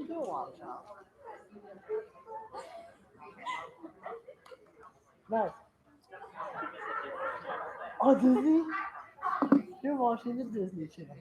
就网上，那哦，自己，这网上就自己去了。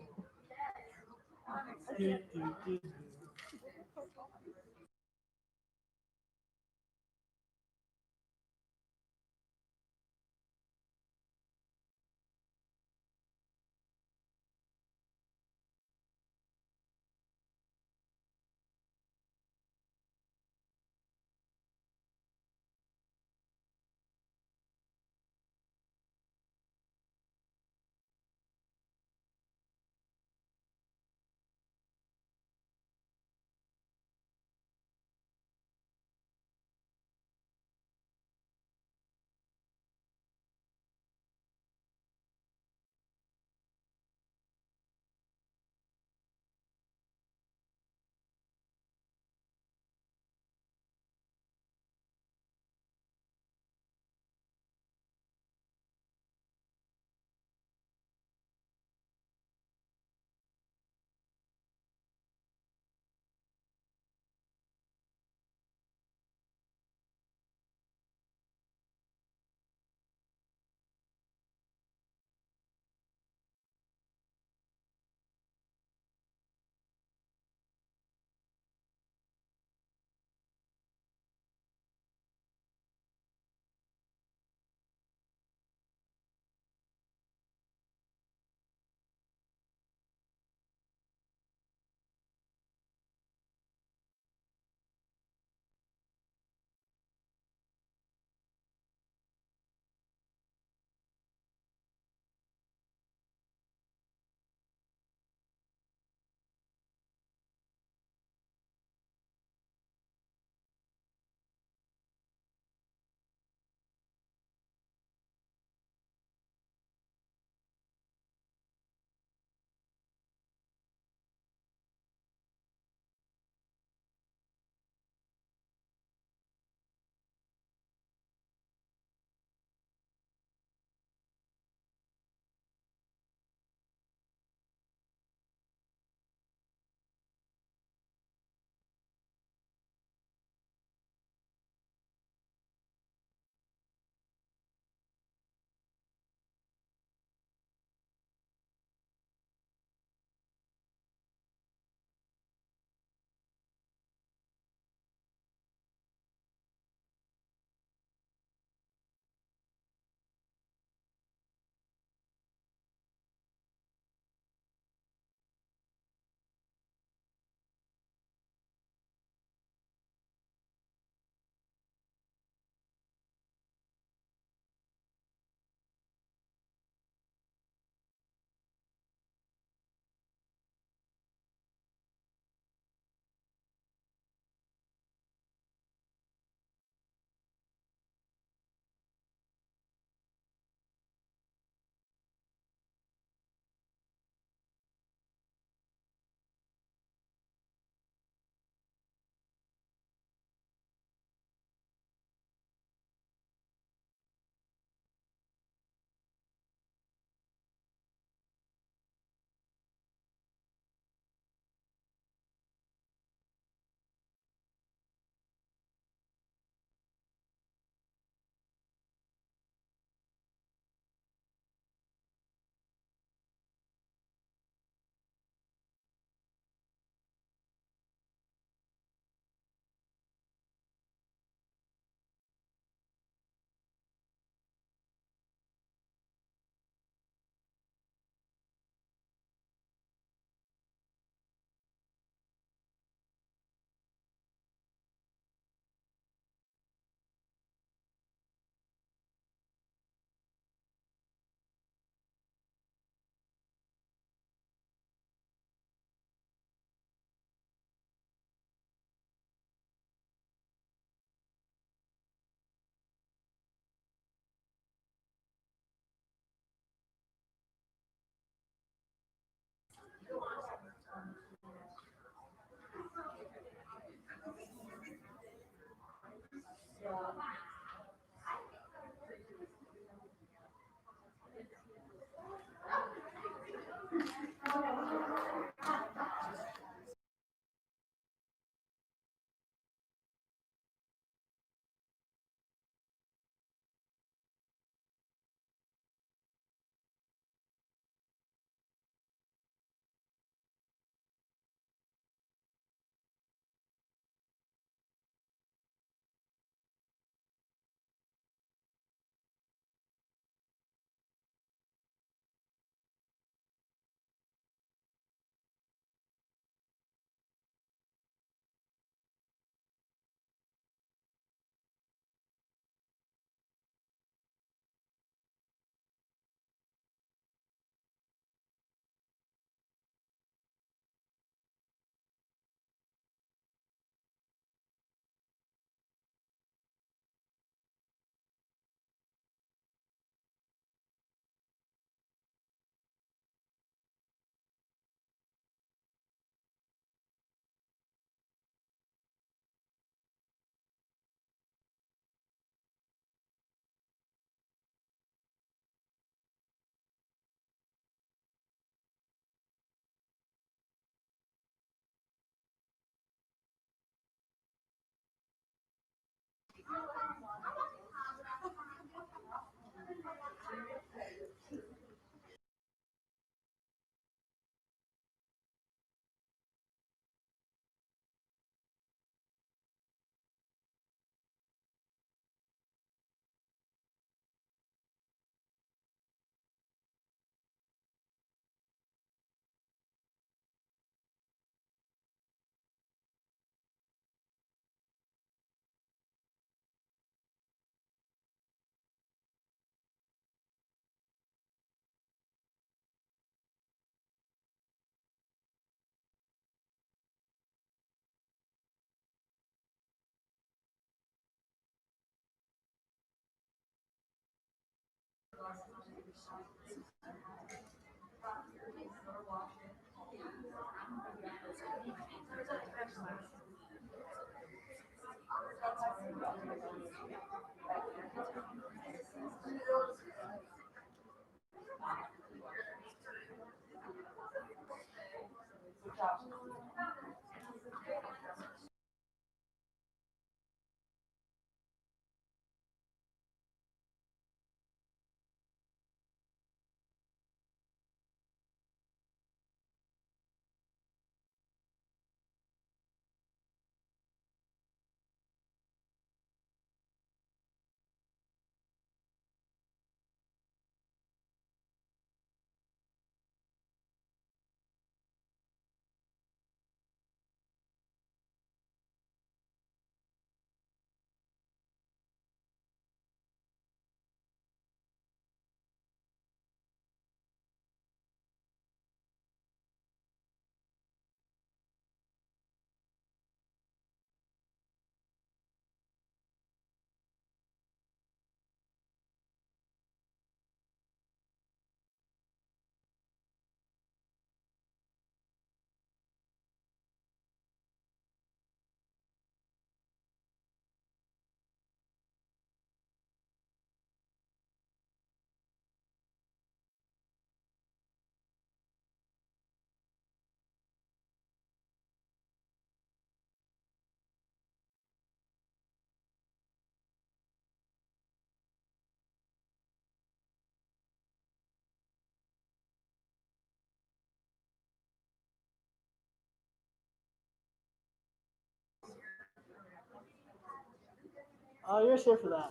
Oh, you're here for that.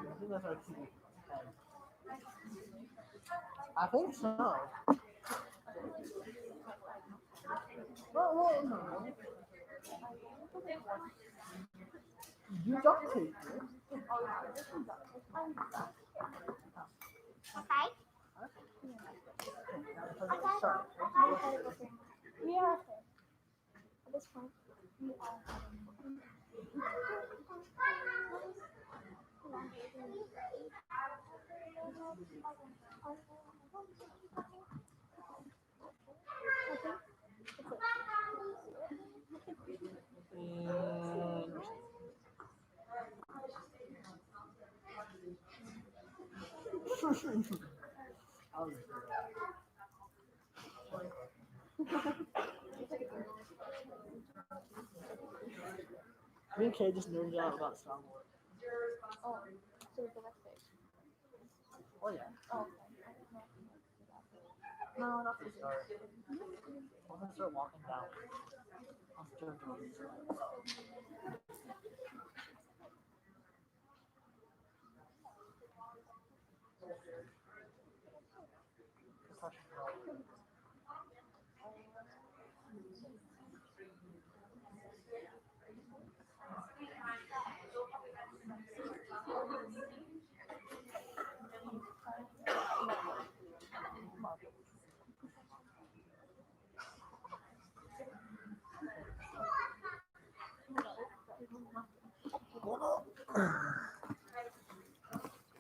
I think that's our TV. I think so. Well, no. You duct tape it. Start. Yeah. At this point, And I'll just do that. Me and Kay just nerded out about Star Wars. oh, so the next day. Oh yeah. Oh, no, not this Start. I'm gonna start walking down. I'm starting to these lights.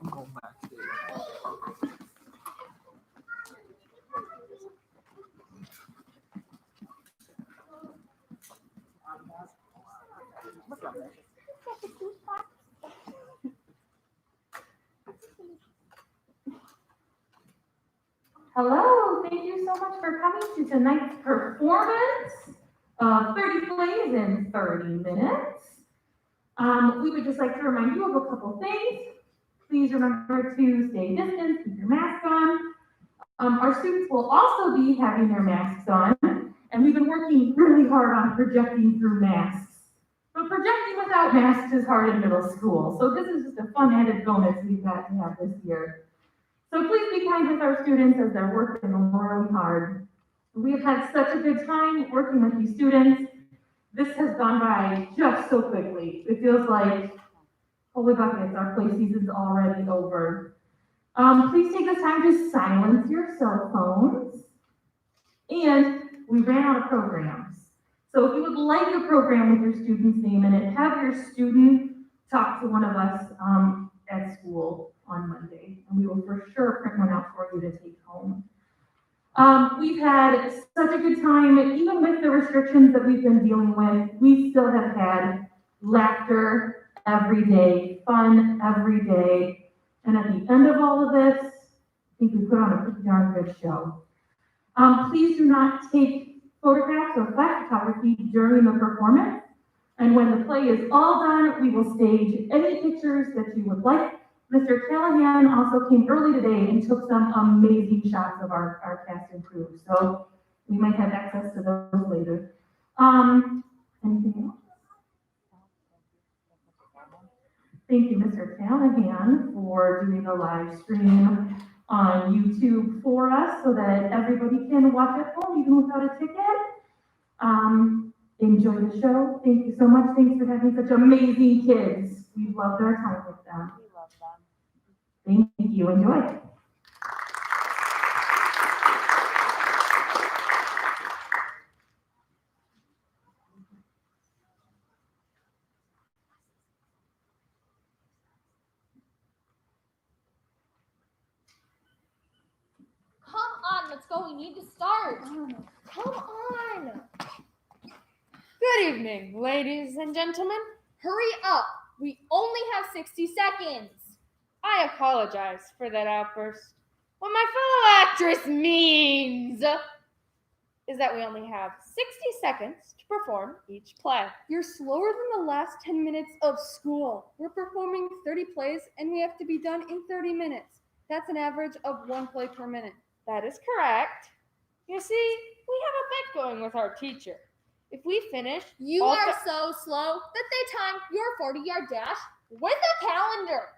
I'm going backstage. What's up, man? Hello, thank you so much for coming to tonight's performance of 30 plays in 30 minutes. We would just like to remind you of a couple things. Please remember to stay distant, keep your mask on. Our students will also be having their masks on, and we've been working really hard on projecting through masks. But projecting without masks is hard in middle school, so this is just a fun added bonus we've got to have this year. So please be kind with our students as they're working really hard. We've had such a good time working with these students. This has gone by just so quickly. It feels like, holy buckets, our play season's already over. Please take this time to silence your cell phones. And we ran out of programs. So if you would like a program with your student's name in it, have your student talk to one of us at school on Monday, and we will for sure print one out for you to take home. We've had such a good time, even with the restrictions that we've been dealing with. We still have had laughter every day, fun every day, and at the end of all of this, I think we put on a pretty darn good show. Please do not take photographs or flash photography during the performance. And when the play is all done, we will stage any pictures that you would like. Mr. Callahan also came early today and took some amazing shots of our cast and crew. So we might have access to those later. Anything else? Thank you, Mr. Callahan, for doing the live stream on YouTube for us so that everybody can watch at home even without a ticket. Enjoy the show. Thank you so much. Thanks for having such amazing kids. We loved our time with them. We love them. Thank you. Enjoy. Come on, let's go. We need to start. Come on. Good evening, ladies and gentlemen. Hurry up. We only have 60 seconds. I apologize for that outburst. What my fellow actress means is that we only have 60 seconds to perform each play. You're slower than the last 10 minutes of school. We're performing 30 plays and we have to be done in 30 minutes. That's an average of 1 play per minute. That is correct. You see, we have a bet going with our teacher. If we finish, You all are so slow that they timed your 40-yard dash with a calendar.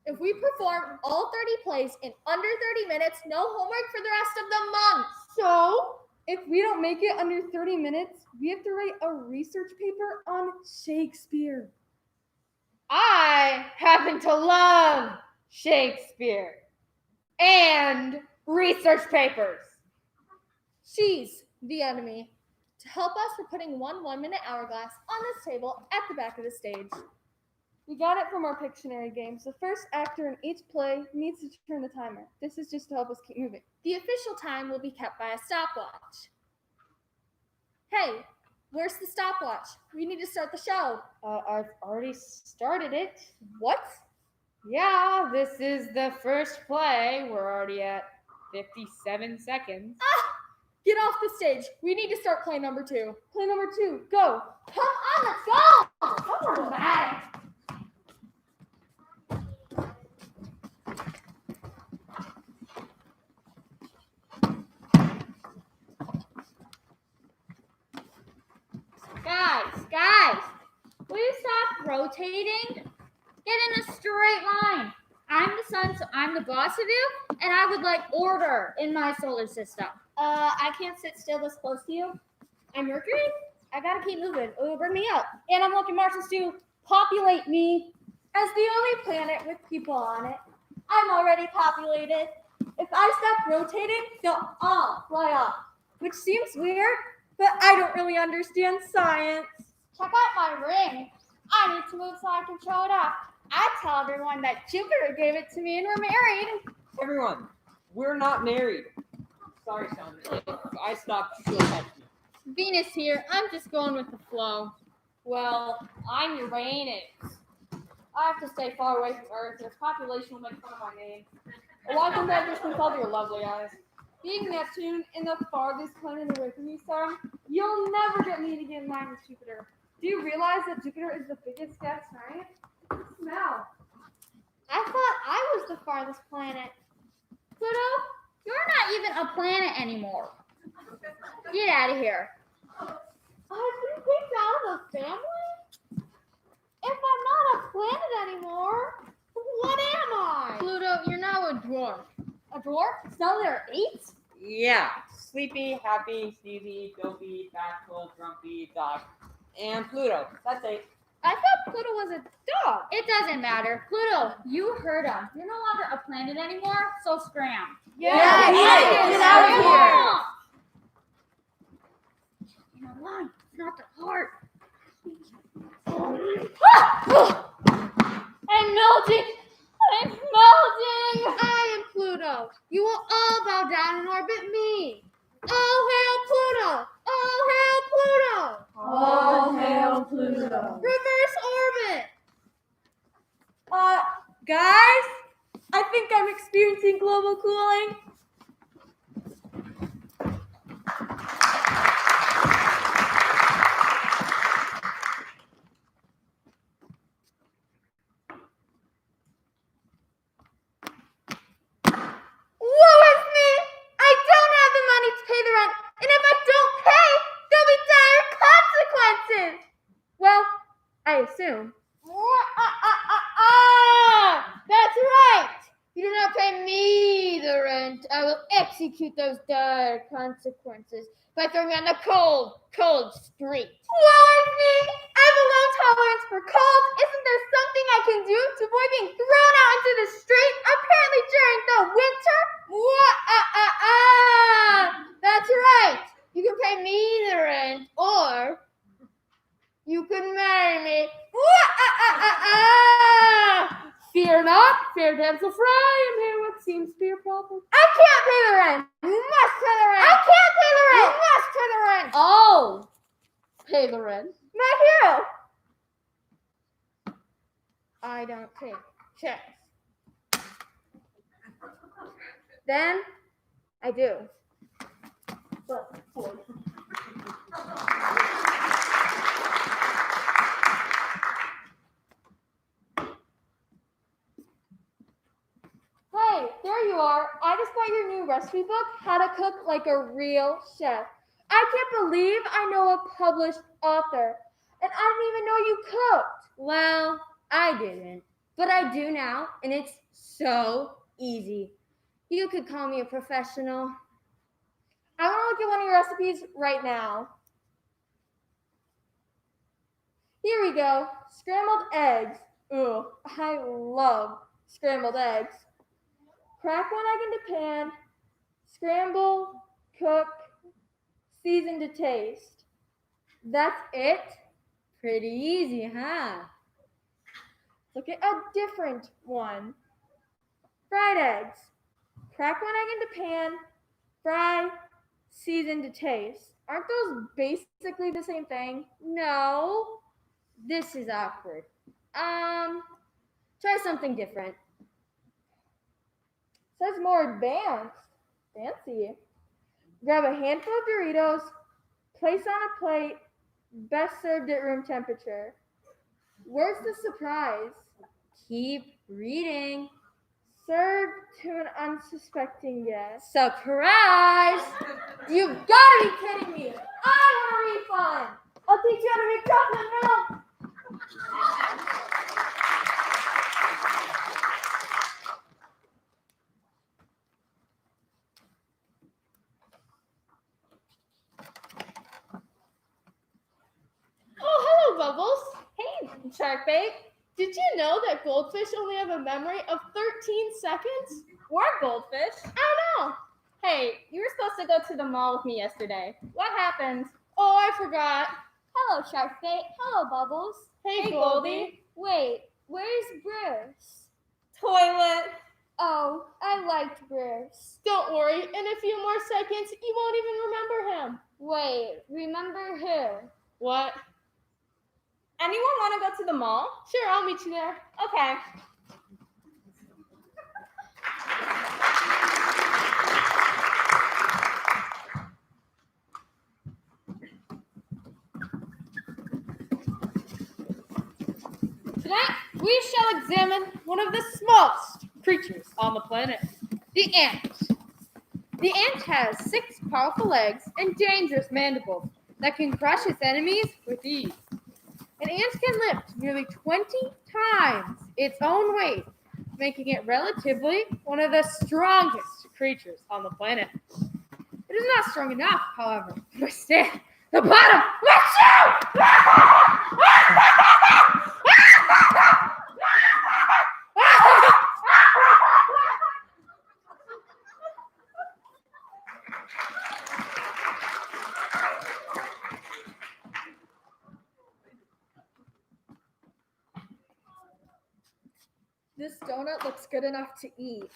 If we perform all 30 plays in under 30 minutes, no homework for the rest of the month. So, if we don't make it under 30 minutes, we have to write a research paper on Shakespeare. I happen to love Shakespeare and research papers. She's the enemy. To help us, we're putting one 1-minute hourglass on this table at the back of the stage. We got it from our Pictionary games. The first actor in each play needs to turn the timer. This is just to help us keep moving. The official time will be kept by a stopwatch. Hey, where's the stopwatch? We need to start the show. I've already started it. What? Yeah, this is the first play. We're already at 57 seconds. Get off the stage. We need to start play number 2. Play number 2, go. Come on, let's go. So dramatic. Guys, will you stop rotating? Get in a straight line. I'm the sun, so I'm the boss of you, and I would like order in my solar system. I can't sit still this close to you. I'm Mercury. I gotta keep moving. It will bring me up. And I'm looking Martians to populate me. As the only planet with people on it, I'm already populated. If I stop rotating, they'll all fly off. Which seems weird, but I don't really understand science. Check out my ring. I need to move so I can show it off. I tell everyone that Jupiter gave it to me and we're married. Everyone, we're not married. Sorry, Sandra. If I stopped, you'll catch me. Venus here. I'm just going with the flow. Well, I'm Uranus. I have to stay far away from Earth. This population will make fun of my name. Why couldn't I just be called your lovely eyes? Being Neptune and the farthest planet away from you, Sun, you'll never get me to get in line with Jupiter. Do you realize that Jupiter is the biggest gas giant? Smell. I thought I was the farthest planet. Pluto, you're not even a planet anymore. Get out of here. I've been kicked out of the family? If I'm not a planet anymore, what am I? Pluto, you're now a dwarf. A dwarf? So there are 8? Yeah. Sleepy, happy, sneezy, dopey, bashful, grumpy, dog, and Pluto. That's 8. I thought Pluto was a dog. It doesn't matter. Pluto, you heard him. You're no longer a planet anymore, so scram. Yeah, Get out of here. You know why? It's not the heart. Guys, I think I'm experiencing global cooling. Woe is me! I don't have the money to pay the rent, and if I don't pay, there'll be dire consequences! Well, I assume. That's right! You do not pay me the rent. I will execute those dire consequences by throwing you on the cold, cold street. Woe is me! I have a low tolerance for cold. Isn't there something I can do to avoid being thrown out into the street, apparently during the winter? That's right. You can pay me the rent, or you can marry me. Fear not, fair damsel Fry, I'm here. What seems to be your problem? I can't pay the rent. You must pay the rent. I can't pay the rent. You must pay the rent. Oh, pay the rent. My hero. I don't take checks. Then I do. Hey, there you are. I just got your new recipe book, How to Cook Like a Real Chef. I can't believe I know a published author, and I didn't even know you cooked. Well, I didn't, but I do now, and it's so easy. You could call me a professional. I want to look at one of your recipes right now. Here we go. Scrambled eggs. Ooh, I love scrambled eggs. Crack one egg into pan. Scramble, cook, season to taste. That's it? Pretty easy, huh? Look at a different one. Fried eggs. Crack one egg into pan. Fry, season to taste. Aren't those basically the same thing? No. This is awkward. Try something different. Says more advanced. Fancy. Grab a handful of Doritos, place on a plate, best served at room temperature. Where's the surprise? Keep reading. Served to an unsuspecting guest. Surprise! You've got to be kidding me! I want a refund! I'll teach you how to make chocolate milk! Oh, hello, Bubbles. Hey, Sharkbait. Did you know that goldfish only have a memory of 13 seconds? We're goldfish. I know. Hey, you were supposed to go to the mall with me yesterday. What happened? Oh, I forgot. Hello, Sharkbait. Hello, Bubbles. Hey, Goldie. Wait, where's Bruce? Toilet. Oh, I liked Bruce. Don't worry. In a few more seconds, you won't even remember him. Wait, remember who? What? Anyone want to go to the mall? Sure, I'll meet you there. Okay. Tonight, we shall examine one of the smallest creatures on the planet, the ant. The ant has 6 powerful legs and dangerous mandibles that can crush its enemies with ease. An ant can lift nearly 20 times its own weight, making it relatively one of the strongest creatures on the planet. It is not strong enough, however, to withstand the bottom. This donut looks good enough to eat.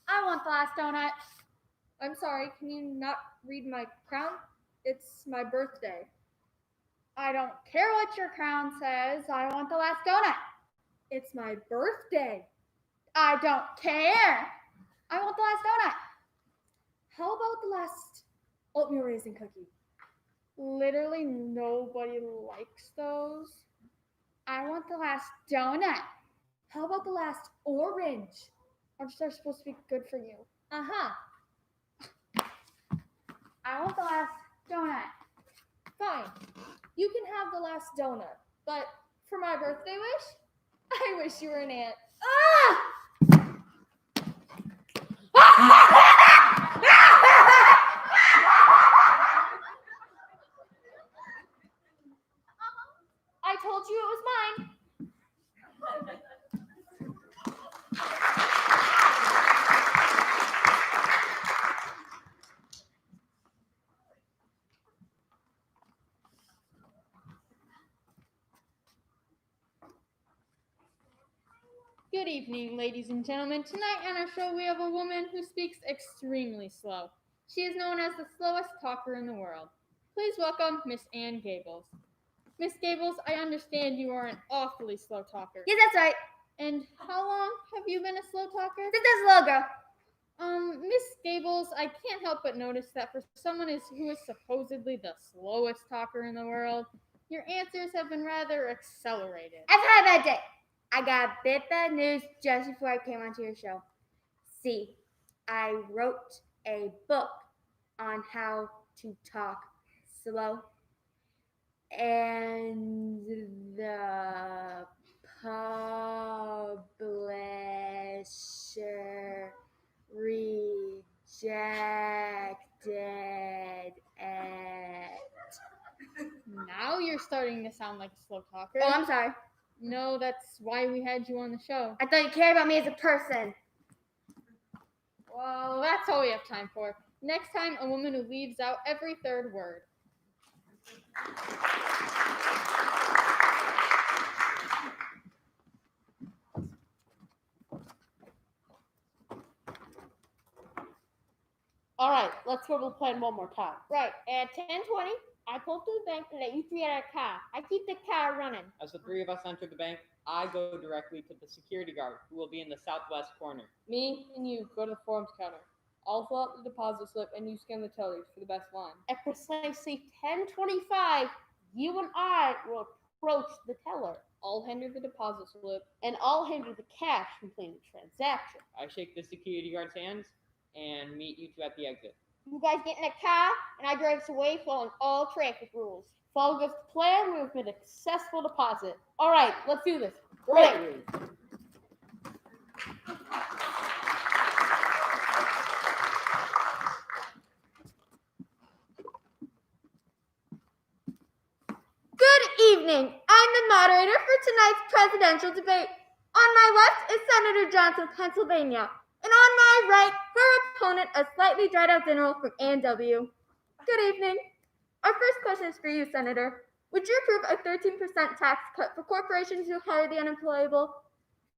I want the last donut. I'm sorry, can you not read my crown? It's my birthday. I don't care what your crown says. I want the last donut. It's my birthday. I don't care. I want the last donut. How about the last oatmeal raisin cookie? Literally nobody likes those. I want the last donut. How about the last orange? Oranges are supposed to be good for you. Uh-huh. I want the last donut. Fine. You can have the last donut. But for my birthday wish, I wish you were an ant. I told you it was mine. Good evening, ladies and gentlemen. Tonight on our show, we have a woman who speaks extremely slow. She is known as the slowest talker in the world. Please welcome Miss Ann Gables. Miss Gables, I understand you are an awfully slow talker. Yes, that's right. And how long have you been a slow talker? This is little girl. Miss Gables, I can't help but notice that for someone who is supposedly the slowest talker in the world, your answers have been rather accelerated. I've had a bad day. I got a bit bad news just before I came onto your show. See, I wrote a book on how to talk slow, and the publisher rejected it. Now you're starting to sound like a slow talker. Oh, I'm sorry. No, that's why we had you on the show. I thought you cared about me as a person. Well, that's all we have time for. Next time, a woman who leaves out every third word. All right, let's go over the plan one more time. Right, at 10:20, I pull up to the bank and let you three out of the car. I keep the car running. As the three of us enter the bank, I go directly to the security guard, who will be in the southwest corner. Me and you go to the forms counter. I'll fill out the deposit slip and you scan the tellers for the best line. At precisely 10:25, you and I will approach the teller, I'll hand her the deposit slip. and I'll hand her the cash completing the transaction. I shake the security guard's hands and meet you two at the exit. You guys get in the car, and I drive us away following all traffic rules. Follow this plan, we've made a successful deposit. All right, let's do this. Right. Good evening. I'm the moderator for tonight's presidential debate. On my left is Senator Johnson of Pennsylvania, and on my right, her opponent, a slightly dried out general from A&W. Good evening. Our first question is for you, Senator. Would you approve a 13% tax cut for corporations who hire the unemployable?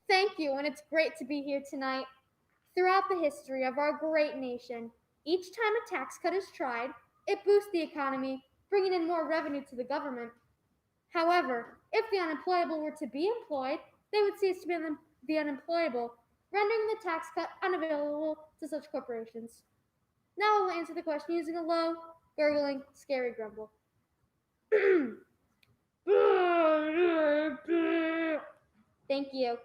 Thank you, and it's great to be here tonight. Throughout the history of our great nation, each time a tax cut is tried, it boosts the economy, bringing in more revenue to the government. However, if the unemployable were to be employed, they would cease to be the unemployable, rendering the tax cut unavailable to such corporations. Now I will answer the question using a low, gurgling, scary grumble. Thank you.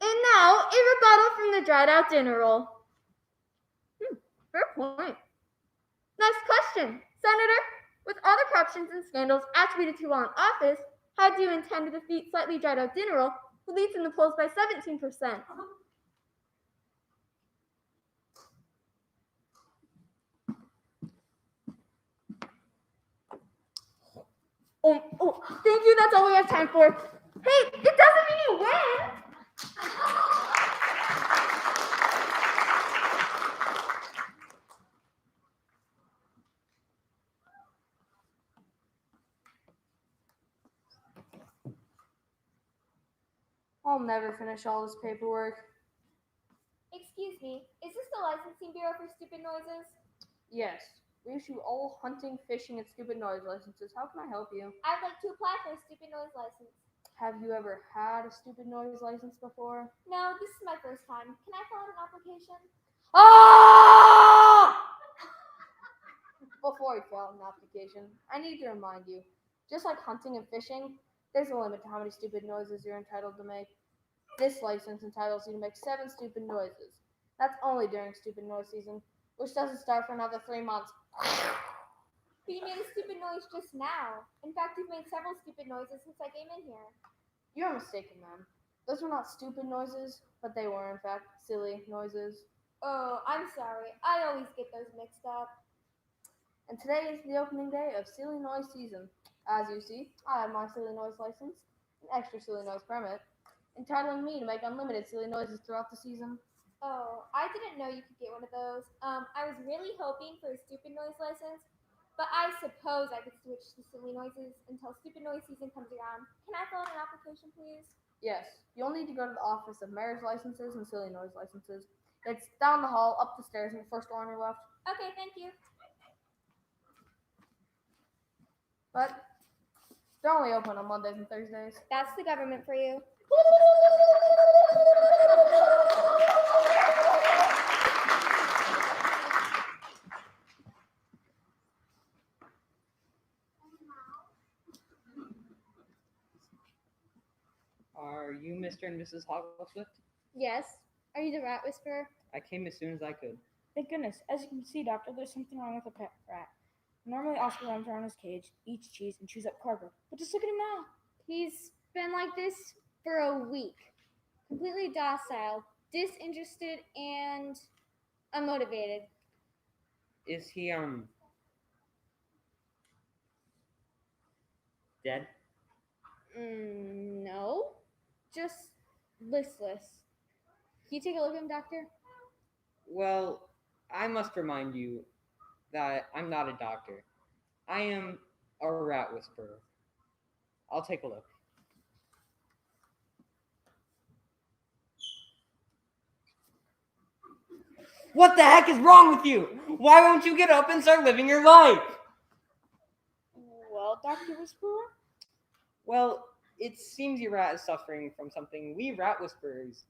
And now, a rebuttal from the dried out dinner roll. Fair point. Next question. Senator, with all the corruptions and scandals attributed to you while in office, how do you intend to defeat slightly dried out dinner roll, who leads in the polls by 17%? Oh, thank you. That's all we have time for. Hey, it doesn't mean you win. I'll never finish all this paperwork. Excuse me, is this the licensing bureau for stupid noises? Yes, We issue all hunting, fishing, and stupid noise licenses. How can I help you? I'd like to apply for a stupid noise license. Have you ever had a stupid noise license before? No, this is my first time. Can I fill out an application? Ah! Before you fill out an application, I need to remind you, just like hunting and fishing, there's a limit to how many stupid noises you're entitled to make. This license entitles you to make 7 stupid noises. That's only during stupid noise season, which doesn't start for another 3 months. But you made a stupid noise just now. In fact, you've made several stupid noises since I came in here. You're mistaken, ma'am. Those were not stupid noises, but they were, in fact, silly noises. Oh, I'm sorry. I always get those mixed up. And today is the opening day of silly noise season. As you see, I have my silly noise license, an extra silly noise permit, entitling me to make unlimited silly noises throughout the season. Oh, I didn't know you could get one of those. I was really hoping for a stupid noise license, but I suppose I could switch to silly noises until stupid noise season comes around. Can I fill out an application, please? Yes, you'll need to go to the office of mayor's licenses and silly noise licenses. It's down the hall, up the stairs, and the first door on your left. Okay, thank you. But they're only open on Mondays and Thursdays. That's the government for you. Are you Mr. and Mrs. Hoggleswift? Yes. Are you the rat whisperer? I came as soon as I could. Thank goodness. As you can see, Doctor, there's something wrong with the pet rat. Normally, Oscar runs around his cage, eats cheese, and chews up cardboard. But just look at him now. He's been like this for a week. Completely docile, disinterested, and unmotivated. Is he, dead? No. Just listless. Can you take a look at him, Doctor? Well, I must remind you that I'm not a doctor. I am a rat whisperer. I'll take a look. What the heck is wrong with you? Why won't you get up and start living your life? Well, Dr. Whisperer? Well, it seems your rat is suffering from something we rat whisperers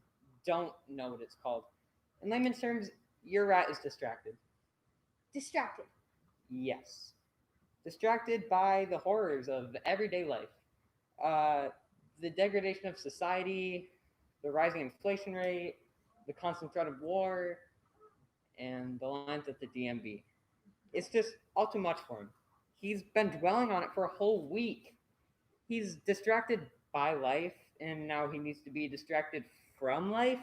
don't know what it's called. In layman's terms, your rat is distracted. Distracted. Yes. Distracted by the horrors of everyday life. The degradation of society, the rising inflation rate, the constant threat of war, and the lines at the DMV. It's just all too much for him. He's been dwelling on it for a whole week. He's distracted by life, and now he needs to be distracted from life.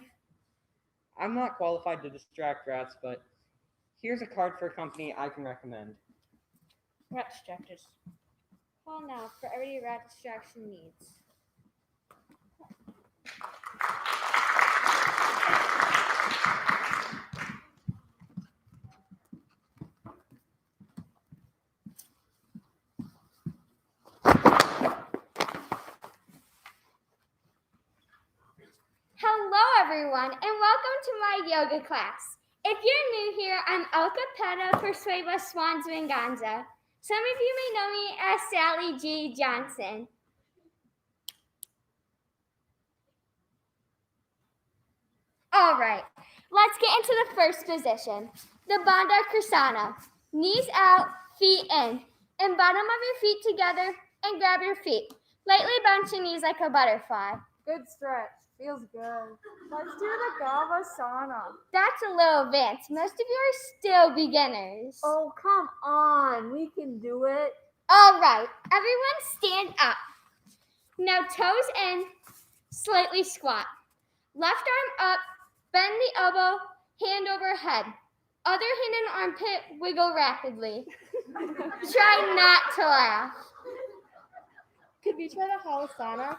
I'm not qualified to distract rats, but here's a card for a company I can recommend. Rat distractors. Call now for every rat distraction needs. Hello, everyone, and welcome to my yoga class. If you're new here, I'm El Capetta Persueva Swans Venganza. Some of you may know me as Sally G. Johnson. All right, let's get into the first position, the Bandha Krishana. Knees out, feet in, and bottom of your feet together, and grab your feet. Lightly bounce your knees like a butterfly. Good stretch. Feels good. Let's do the Gavasana. That's a little advanced. Most of you are still beginners. Oh, come on. We can do it. All right, everyone stand up. Now toes in, slightly squat. Left arm up, bend the elbow, hand over head. Other hand in armpit, wiggle rapidly. Try not to laugh. Could we try the Halasana?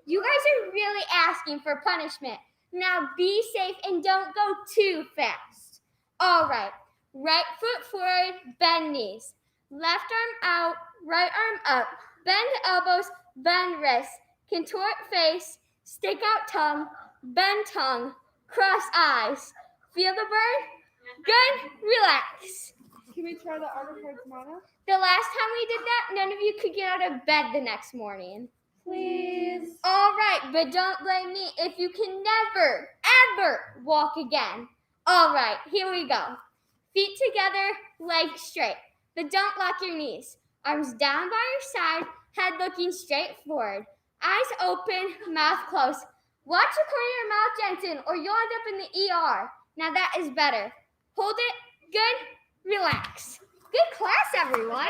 You guys are really asking for punishment. Now be safe and don't go too fast. All right, right foot forward, bend knees. Left arm out, right arm up. Bend elbows, bend wrists. Contort face, stick out tongue, bend tongue, cross eyes. Feel the burn? Good, relax. Can we try the art of cards mana? The last time we did that, none of you could get out of bed the next morning. Please. All right, but don't blame me if you can never, ever walk again. All right, here we go. Feet together, legs straight, but don't lock your knees. Arms down by your side, head looking straight forward. Eyes open, mouth closed. Watch the corner of your mouth, Jensen, or you'll end up in the ER. Now that is better. Hold it, good, relax. Good class, everyone.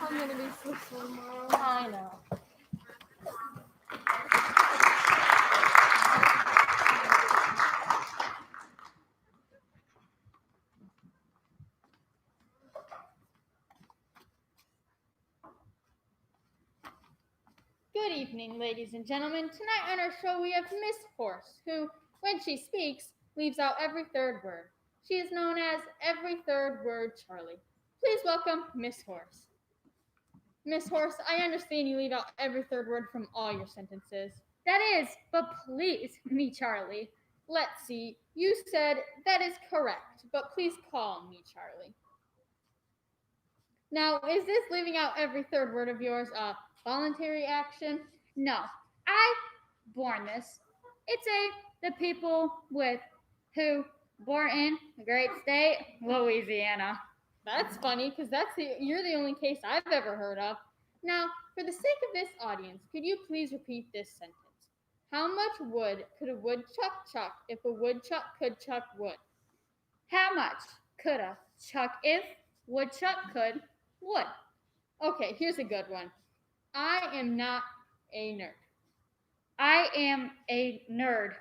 I'm gonna be so slow tomorrow. I know. Good evening, ladies and gentlemen. Tonight on our show we have Miss Horse, who, when she speaks, leaves out every third word. She is known as Every Third Word Charlie. Please welcome Miss Horse. Miss Horse, I understand you leave out every third word from all your sentences. That is, but please, me Charlie. Let's see, you said that is correct, but please call me Charlie. Now, is this leaving out every third word of yours a voluntary action? No, I born this. It's the people who born in the great state, Louisiana. That's funny, because you're the only case I've ever heard of. Now, for the sake of this audience, could you please repeat this sentence? How much wood could a woodchuck chuck if a woodchuck could chuck wood? How much could a chuck if woodchuck could wood? Okay, here's a good one. I am not a nerd. I am a nerd.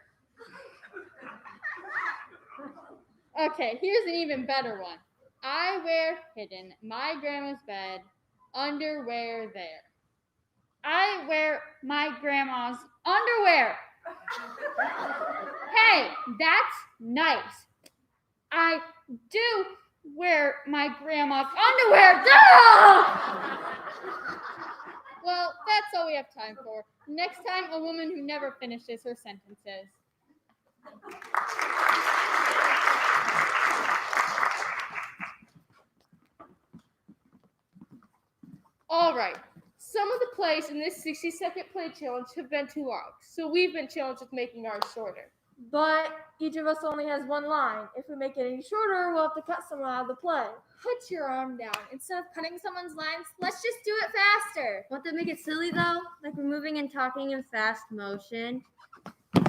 Okay, here's an even better one. I wear hidden my grandma's bed, underwear there. I wear my grandma's underwear. Hey, that's nice. I do wear my grandma's underwear. Well, that's all we have time for. Next time, a woman who never finishes her sentences. All right. Some of the plays in this 60-second play challenge have been too long, so we've been challenged with making ours shorter. But each of us only has one line. If we make it any shorter, we'll have to cut someone out of the play. Put your arm down. Instead of cutting someone's lines, let's just do it faster. Won't that make it silly though? Like we're moving and talking in fast motion.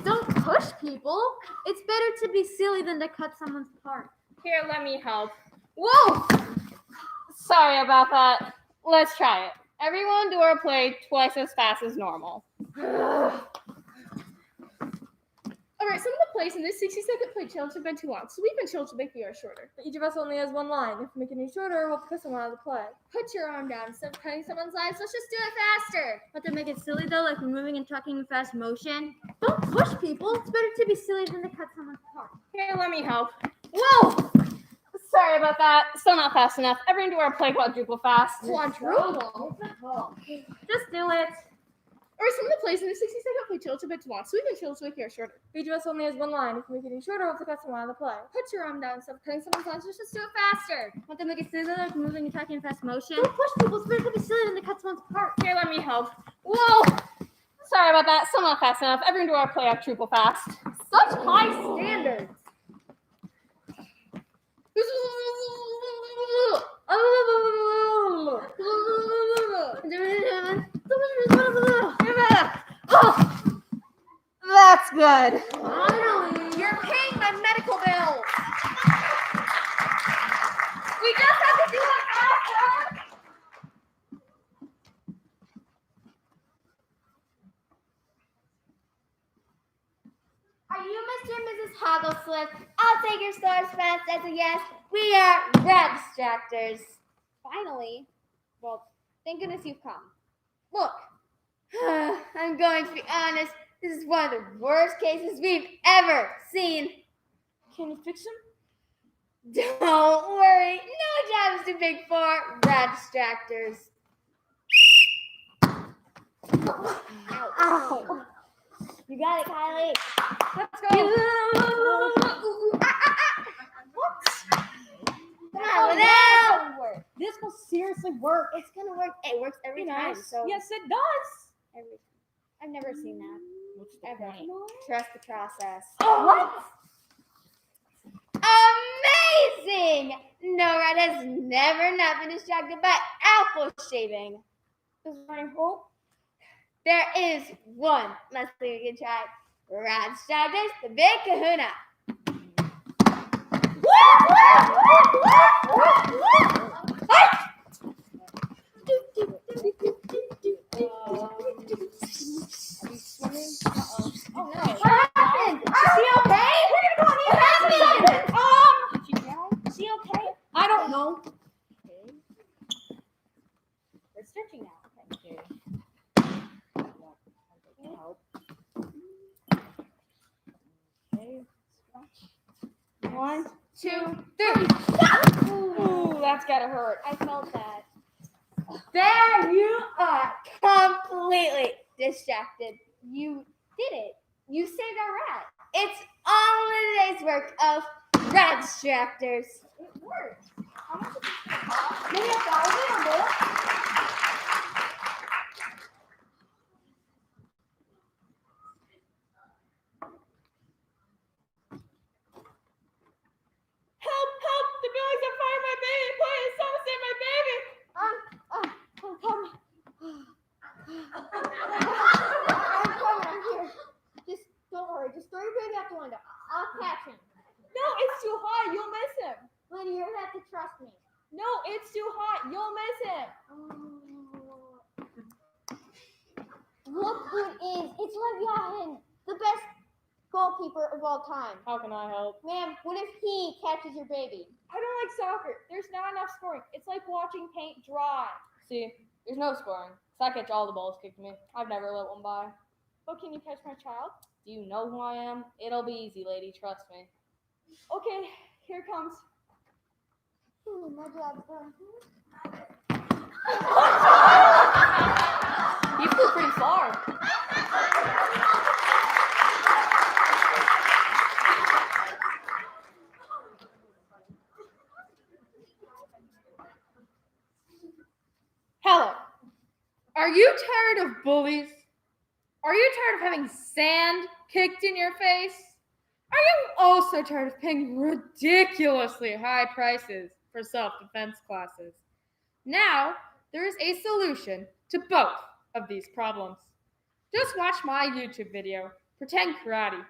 Don't push people. It's better to be silly than to cut someone's part. Here, let me help. Whoa! Sorry about that. Let's try it. Everyone do our play twice as fast as normal. All right, some of the plays in this 60-second play challenge have been too long, so we've been challenged to make ours shorter. But each of us only has one line. If we make it any shorter, we'll have to cut someone out of the play. Put your arm down. Instead of cutting someone's lines, let's just do it faster. Won't that make it silly though? Like we're moving and talking in fast motion. Don't push people. It's better to be silly than to cut someone's part. Here, let me help. Whoa! Sorry about that. Still not fast enough. Everyone do our play quadruple fast. Quadruple. Just do it. All right, some of the plays in the 60-second play challenge have been too long, so we've been challenged to make ours shorter. Each of us only has one line. If we make it any shorter, we'll have to cut someone out of the play. Put your arm down. Instead of cutting someone's lines, let's just do it faster. Won't that make it silly though? Like we're moving and talking in fast motion. Don't push people. It's better to be silly than to cut someone's part. Here, let me help. Whoa! Sorry about that. Still not fast enough. Everyone do our play quadruple fast. Such high standards. Oh, that's good. Finally, you're paying my medical bills. We just have to do it faster. Are you Mr. and Mrs. Hoggleslick? I'll take your store response as a yes. We are abstractors. Finally. Well, thank goodness you've come. Look, I'm going to be honest. This is one of the worst cases we've ever seen. Can you fix him? Don't worry. No job is too big for abstractors. Ow. You got it, Kylie. Let's go. What? Come on, now. work. It's gonna work. It works every Be time. nice. So Yes, it does. every I've never seen that. What's the Ever. point? Trust the process. What? Amazing! Nora has never not been distracted by apple shaving. Is there any hope? There is one last thing we can try. Rad Stragglers, the big kahuna. Oh no. What happened? Is she okay? What happened? Is she okay? I don't know. We're stretching now. Okay. Help. Okay. 1, 2, 3. Ooh, that's gotta hurt. I felt that. There you are, completely distracted. You did it. You saved our rat. It's all a day's work of rat distractors. It worked. How much is it gonna cost? Maybe 1,000 or more? Help! Help! The Billies are firing my baby! Please, someone save my baby! I'm coming. I'm here. Just don't worry. Just throw your baby out the window. I'll catch him. No, it's too high. You'll miss him. Lady, you're gonna have to trust me. No, it's too hot. You'll miss him. Look who it is. It's Leviathan, the best goalkeeper of all time. How can I help? Ma'am, what if he catches your baby? I don't like soccer. There's not enough scoring. It's like watching paint dry. See, there's no scoring. So I catch all the balls kicked to me. I've never let one by. But can you catch my child? Do you know who I am? It'll be easy, lady. Trust me. Okay, here it comes. Ooh, my job's done. You flew pretty far. Hello. Are you tired of bullies? Are you tired of having sand kicked in your face? Are you also tired of paying ridiculously high prices for self-defense classes? Now, there is a solution to both of these problems. Just watch my YouTube video, Pretend Karate.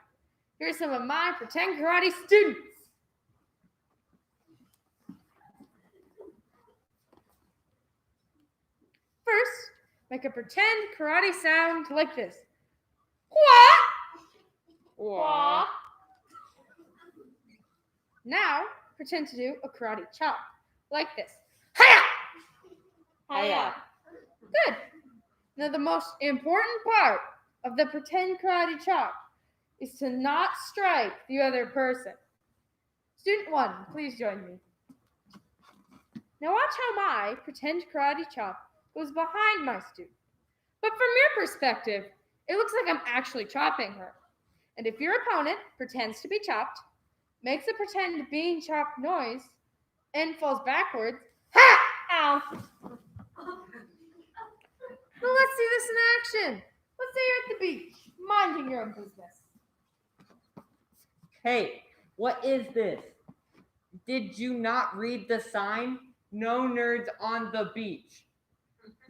Here's some of my Pretend Karate students. First, make a pretend karate sound like this. Wah! Now, pretend to do a karate chop like this. Hiya! Hiya. Good. Now, the most important part of the pretend karate chop is to not strike the other person. Student 1, please join me. Now watch how my pretend karate chop goes behind my student. But from your perspective, it looks like I'm actually chopping her. And if your opponent pretends to be chopped, makes a pretend being chopped noise, and falls backwards, ha! Ow! Well, let's see this in action. Let's say you're at the beach, minding your own business. Hey, what is this? Did you not read the sign? No nerds on the beach.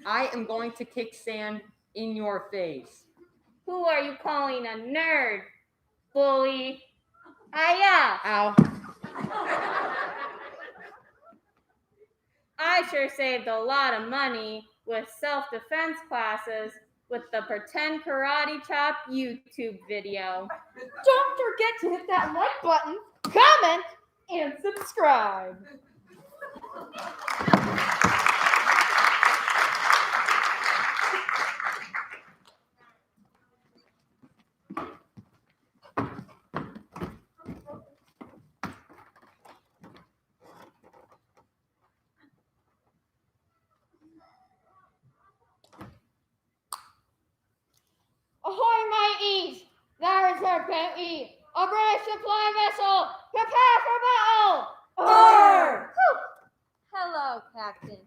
I am going to kick sand in your face. Who are you calling a nerd, bully? Hiya! Ow. I sure saved a lot of money with self-defense classes with the Pretend Karate Chop YouTube video. Don't forget to hit that like button, comment, and subscribe. Ahoy, mateys! There is our bounty! A British supply vessel! Prepare for battle! Hello, Captain.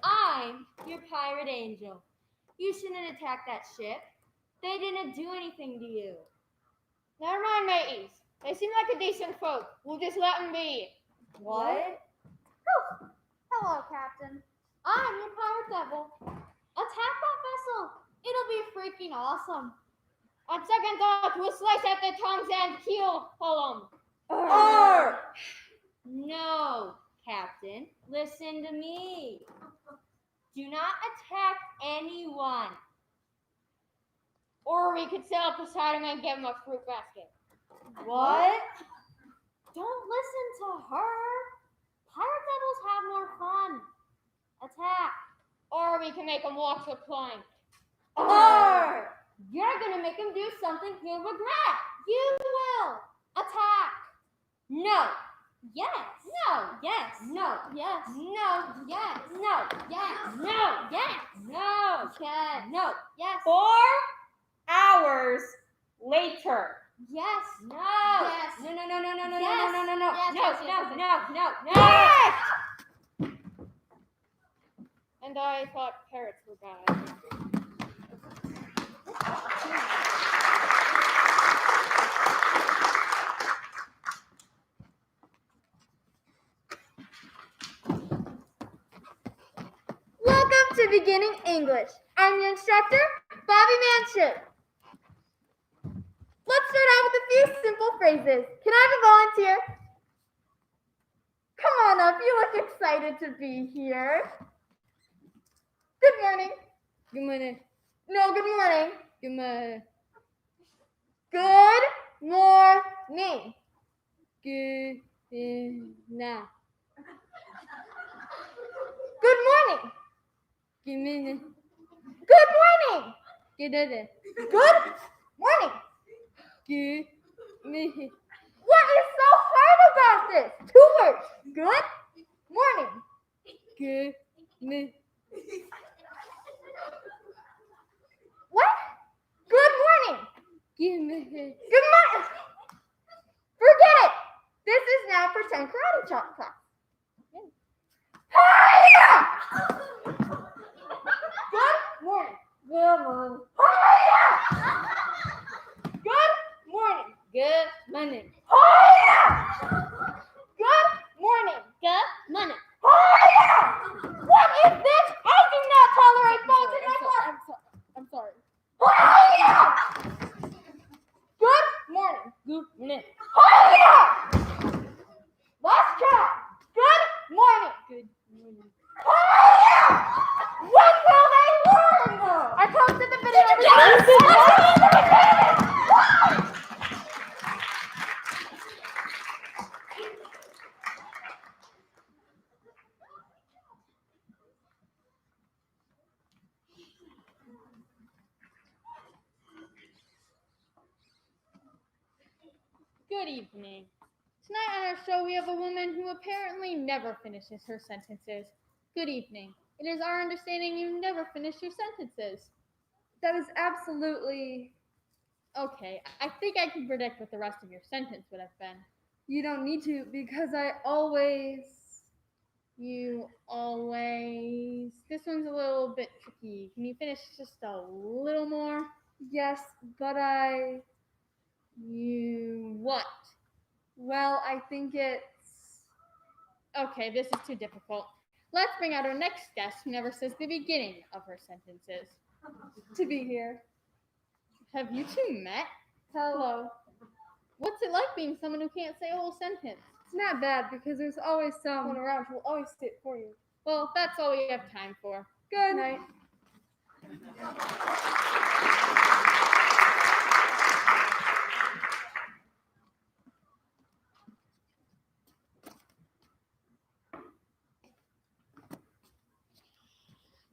I I'm your pirate angel. You shouldn't attack that ship. They didn't do anything to you. Never mind, mateys. They seem like a decent folk. We'll just let them be. What? Hello, Captain. I'm your pirate devil. Attack that vessel. It'll be freaking awesome. On second thought, we'll slice at the tongues and keel pull 'em. Arr! No, Captain. Listen to me. Do not attack anyone. Or we could sail up beside him and give him a fruit basket. What? Don't listen to her. Pirate devils have more fun. Attack. Or we can make him walk the plank. Arr! You're gonna make him do something he'll regret. You will. Attack. No. Yes. No. Yes. No. Yes. No. Yes. No. Yes. No. Yes. No. Yes. No. Yes. 4 hours later. Yes. No. Yes. No. No. No. No. No. No. Yes. No. No. No. Yes, No. yes, No. yes, No. No. No. And I thought parrots were bad. Welcome to Beginning English. I'm your instructor, Bobby Manship. Let's start out with a few simple phrases. Can I have a volunteer? Come on up, you look excited to be here. Good morning. Good morning. No, good morning. Good morning. Good morning. Good night. Good morning. Good morning. Good morning. Good morning. Good morning. Good morning. What is so hard about this? 2 words. Good morning. Good morning. What? Good morning. Good morning. Good morning. Forget it. This is now pretend karate chop class. Hi-ya! Good morning. Good morning. Hi-ya! Good morning. Good morning. Hi-ya! Good morning. Good morning. Hi-ya! What is this? I do not tolerate faults in my class. I'm sorry. Hi-ya! Good morning. Good morning. Hi-ya! Last try. Good morning. Good morning. Hi-ya! When will they learn? I posted the video. Good evening. Tonight on our show, we have a woman who apparently never finishes her sentences. Good evening. It is our understanding you never finish your sentences. That is absolutely. Okay, I think I can predict what the rest of your sentence would have been. You don't need to because I always. You always. This one's a little bit tricky. Can you finish just a little more? Yes, but I. You what? Well, I think it's. Okay, this is too difficult. Let's bring out our next guest who never says the beginning of her sentences. To be here. Have you two met? Hello. What's it like being someone who can't say a whole sentence? It's not bad because there's always someone around who will always say it for you. Well, that's all we have time for. Good night.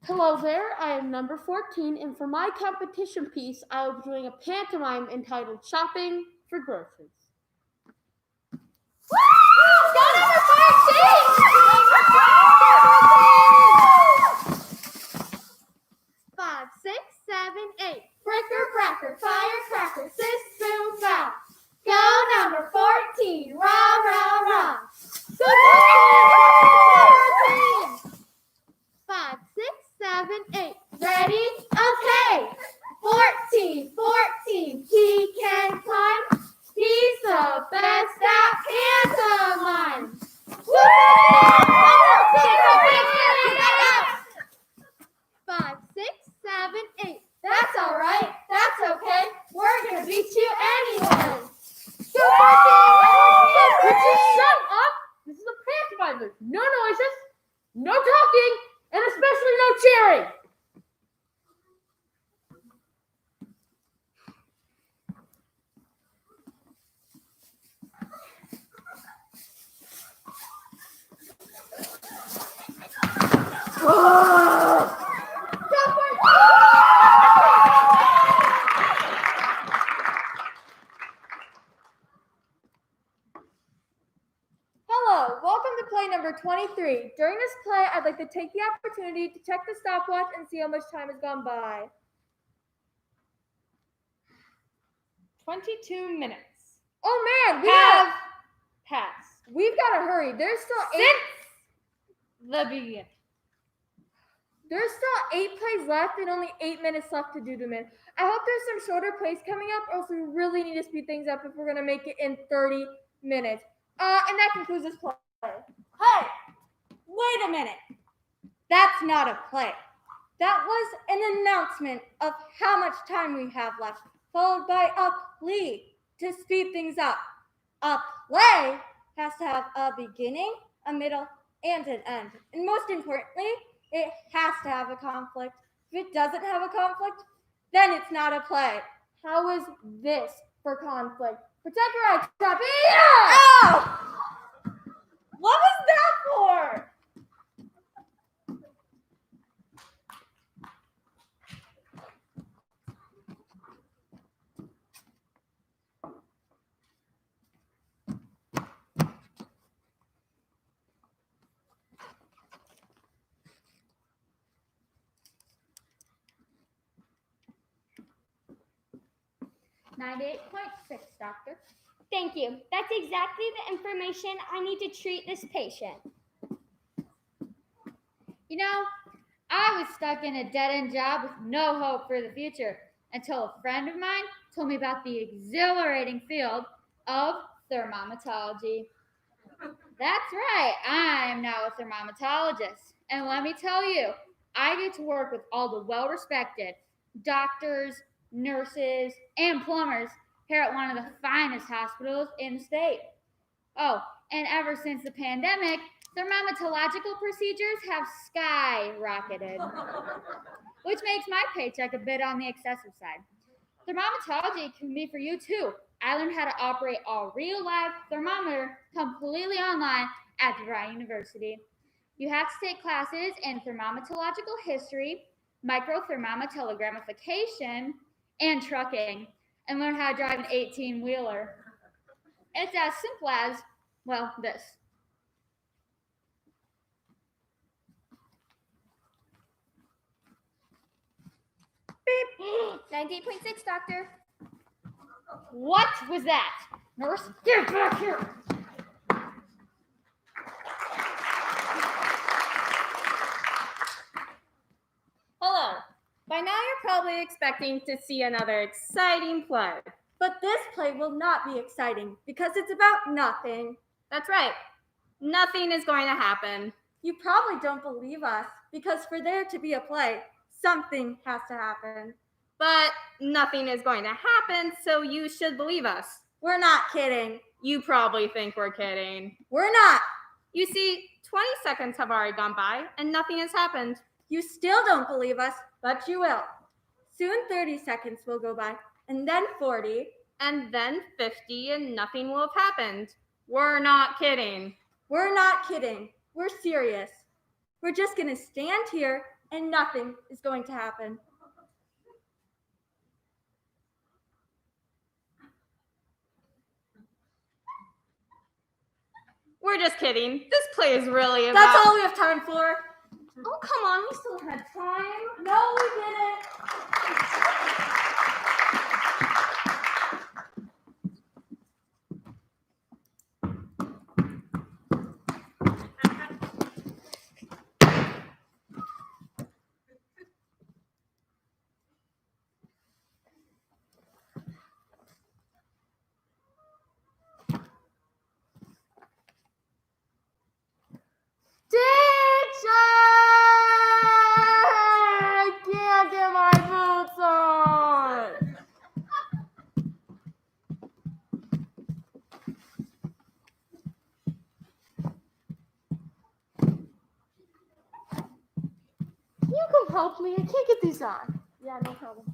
Hello there, I am number 14, and for my competition piece, I will be doing a pantomime entitled Shopping for Groceries. Go number 14! 5, 6, 7, 8. Fricker, cracker, firecracker, sis, boom, bow. Go number 14. Rah, rah, rah. Go 14! 5, 6, haven't ate. That's all right. That's okay. We're gonna beat you anyway. Go Could you shut up? This is a pantomime. There's no noises, no talking, and especially no cheering. Hello, welcome to play number 23. During this play, I'd like to take the opportunity to check the stopwatch and see how much time has gone by. 22 minutes. Oh man, Have passed. we've got to hurry. There's still The beginning. There's still 8 plays left and only 8 minutes left to do them in. I hope there's some shorter plays coming up, or else we really need to speed things up if we're gonna make it in 30 minutes. And that concludes this play. Hey, wait a minute. That's not a play. That was an announcement of how much time we have left, followed by a plea to speed things up. A play has to have a beginning, a middle, and an end. And most importantly, it has to have a conflict. If it doesn't have a conflict, then it's not a play. How is this for conflict? Protect your eyes, Trappy! Oh! What was that for? $98.6, doctor. Thank you. That's exactly the information I need to treat this patient. You know, I was stuck in a dead-end job with no hope for the future until a friend of mine told me about the exhilarating field of thermometology. That's right, I'm now a thermometologist. And let me tell you, I get to work with all the well-respected doctors, nurses, and plumbers here at one of the finest hospitals in the state. Oh, and ever since the pandemic, thermometological procedures have skyrocketed, which makes my paycheck a bit on the excessive side. Thermometology can be for you too. I learned how to operate a real live thermometer completely online at DeVry University. You have to take classes in thermometological history, microthermometallogramification, and trucking, and learn how to drive an 18-wheeler. It's as simple as, well, this. Beep. 98.6, doctor. What was that? Nurse, get back here. Hello. By now you're probably expecting to see another exciting play. But this play will not be exciting because it's about nothing. That's right. Nothing is going to happen. You probably don't believe us because for there to be a play, something has to happen. But nothing is going to happen, so you should believe us. We're not kidding. You probably think we're kidding. We're not. You see, 20 seconds have already gone by and nothing has happened. You still don't believe us, but you will. Soon 30 seconds will go by, and then 40. And then 50, and nothing will have happened. We're not kidding. We're not kidding. We're serious. We're just going to stand here, and nothing is going to happen. We're just kidding. This play is really about... That's all we have time for. Oh, come on. We still had time. No, we didn't. Teacher! I can't get my me. I can't get these on. Yeah, no problem.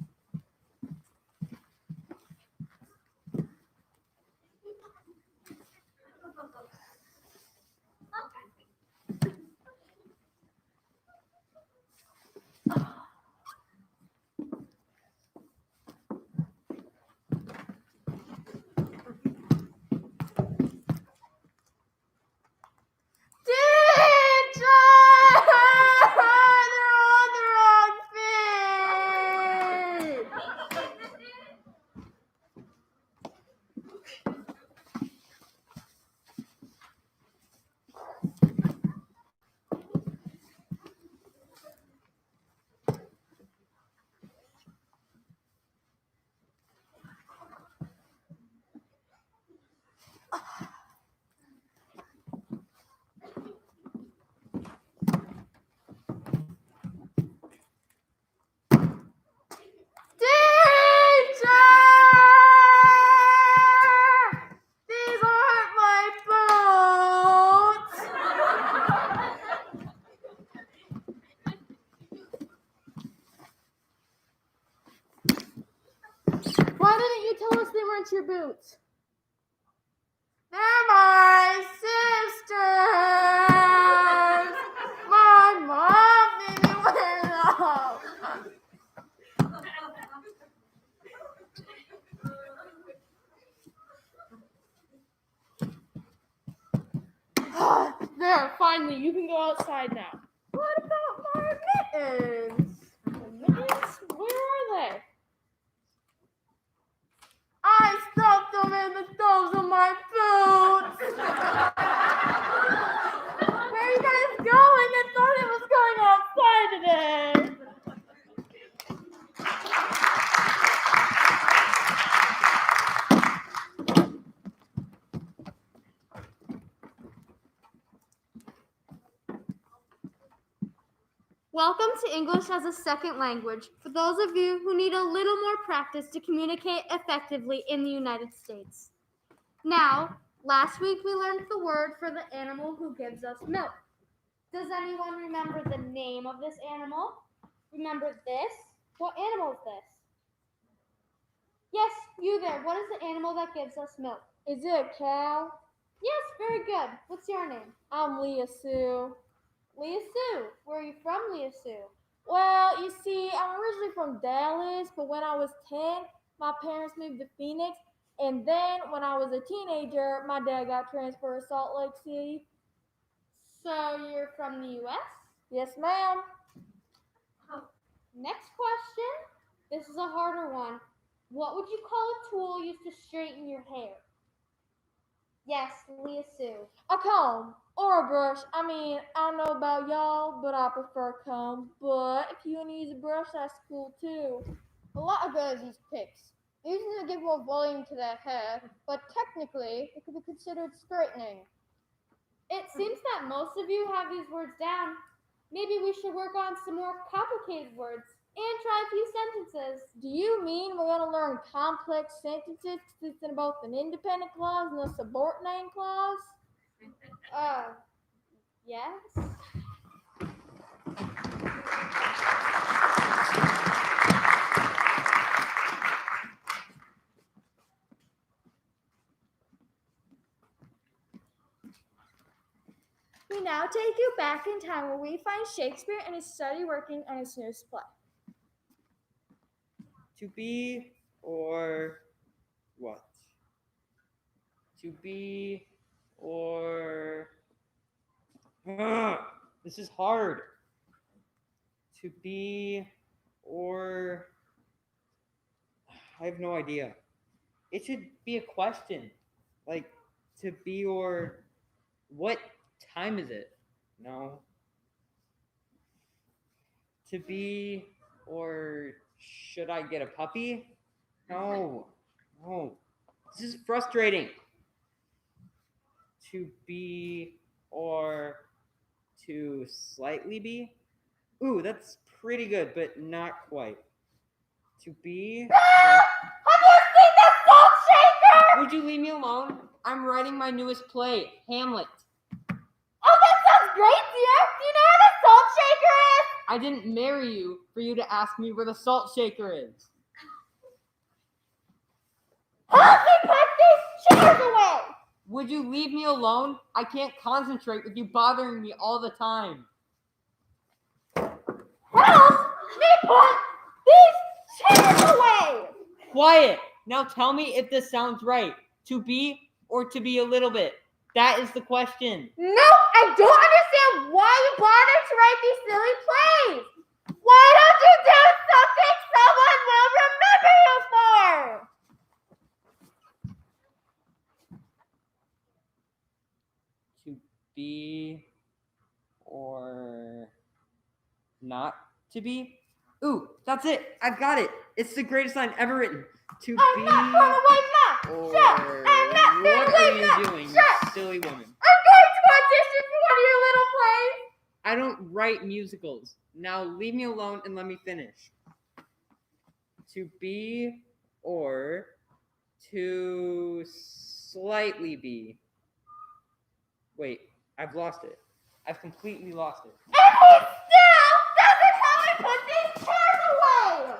Why didn't you tell us they weren't your boots? They're my sisters. My mom made me wear them. There, finally, you can go outside now. What about my mittens? Mittens? Where are they? I stuffed them in the toes of my boots. Where are you guys going? I thought it was going outside today. Welcome to English as a Second Language for those of you who need a little more practice to communicate effectively in the United States. Now, last week we learned the word for the animal who gives us milk. Does anyone remember the name of this animal? Remember this? What animal is this? Yes, you there. What is the animal that gives us milk? Is it a cow? Yes, very good. What's your name? I'm Leah Sue. Leah Sue. Where are you from, Leah Sue? Well, you see, I'm originally from Dallas, but when I was 10, my parents moved to Phoenix. And then when I was a teenager, my dad got transferred to Salt Lake City. So you're from the U.S.? Yes, ma'am. Next question. This is a harder one. What would you call a tool used to straighten your hair? Yes, Leah Sue. A comb or a brush. I mean, I don't know about y'all, but I prefer a comb. But if you want to use a brush, that's cool too. A lot of girls use picks, usually to give more volume to their hair, but technically it could be considered straightening. It seems that most of you have these words down. Maybe we should work on some more complicated words and try a few sentences. Do you mean we're going to learn complex sentences consisting of both an independent clause and a subordinating clause? Yes. We now take you back in time where we find Shakespeare and his study working on his newest play. To be or what? To be or... this is hard. To be or... I have no idea. It should be a question. Like, to be or... What time is it? No. To be or... Should I get a puppy? No. No. This is frustrating. To be or to slightly be? Ooh, that's pretty good, but not quite. To be... Have you seen the salt shaker? Would you leave me alone? I'm writing my newest play, Hamlet. Oh, that sounds great, dear. Do you know where the salt shaker is? I I didn't marry you for you to ask me where the salt shaker is. Help me put these chairs away! Would you leave me alone? I can't concentrate with you bothering me all the time. Help me put these chairs away! Quiet! Now tell me if this sounds right. To be or to be a little bit? That is the question. No, I don't understand why you bothered to write these silly plays. Why don't you do something someone will remember you for? To be or not to be? Ooh, that's it. I've got it. It's the greatest line ever written. To I'm be not going away now. or Shut. I'm not going what away are you now. doing, you Shut. silly woman? I'm going to audition for one of your little plays. I don't write musicals. Now leave me alone and let me finish. To be or to slightly be. Wait, I've lost it. I've completely lost it. And he still doesn't help me put these chairs away.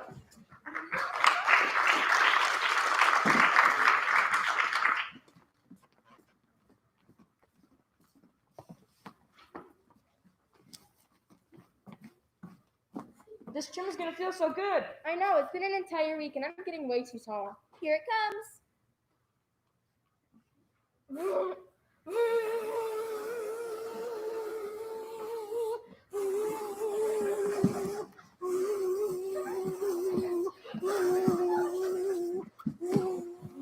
This gym is gonna feel so good. I know, it's been an entire week and I'm getting way too tall. Here it comes.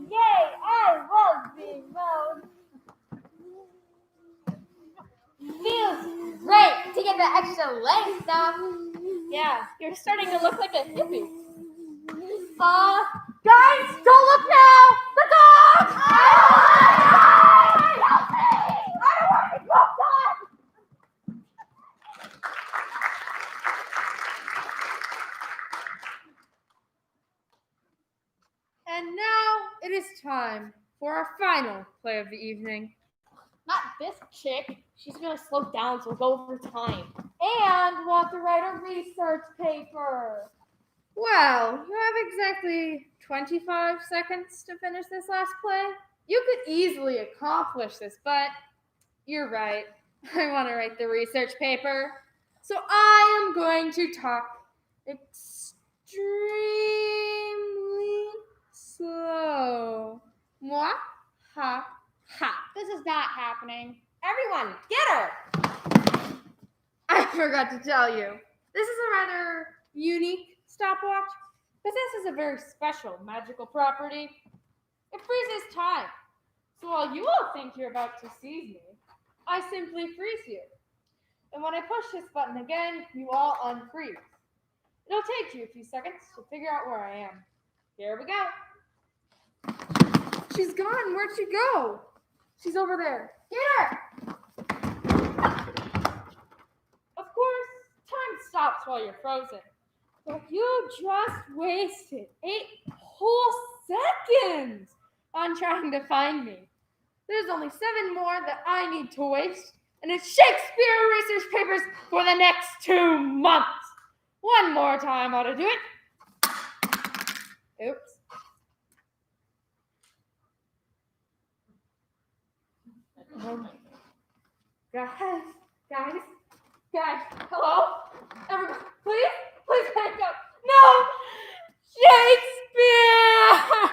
Yay, I love being mowed. Feels great to get the extra leg stuff. Yeah, you're starting to look like a hippie. Guys, don't look now! The dog! Help me! I don't want to be poked on! And now it is time for our final play of the evening. Not this chick. She's gonna slow down, so we'll go over time. And we'll have to write a research paper. Well, you have exactly 25 seconds to finish this last play. You could easily accomplish this, but you're right. I want to write the research paper. So I am going to talk extremely slow. Mwah, ha, ha. This is not happening. Everyone, get her! I forgot to tell you. This is a rather unique stopwatch. Possesses a very special magical property. It freezes time. So while you all think you're about to seize me, I simply freeze you. And when I push this button again, you all unfreeze. It'll take you a few seconds to figure out where I am. Here we go. She's gone. Where'd she go? She's over there. Get her! Of course, time stops while you're frozen. But you just wasted 8 whole seconds on trying to find me. There's only 7 more that I need to waste, and it's Shakespeare research papers for the next 2 months. One more time ought to do it. Oops. Guys, hello? Everybody, please hang up. No! Shakespeare!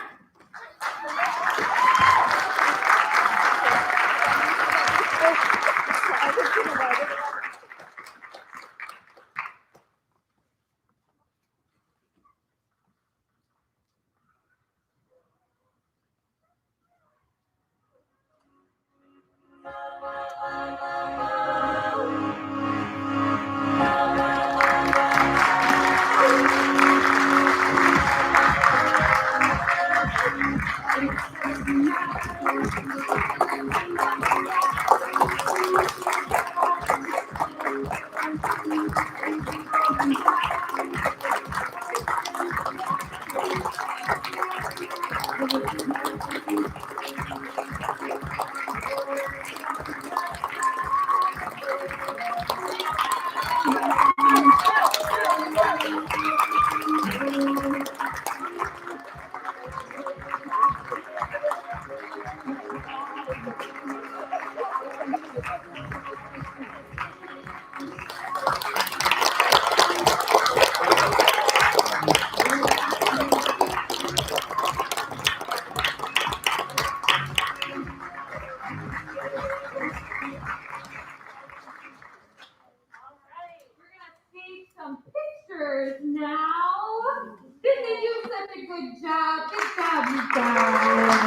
Good job, you guys.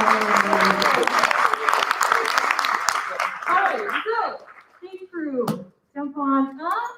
All right, so, hey crew, jump on up.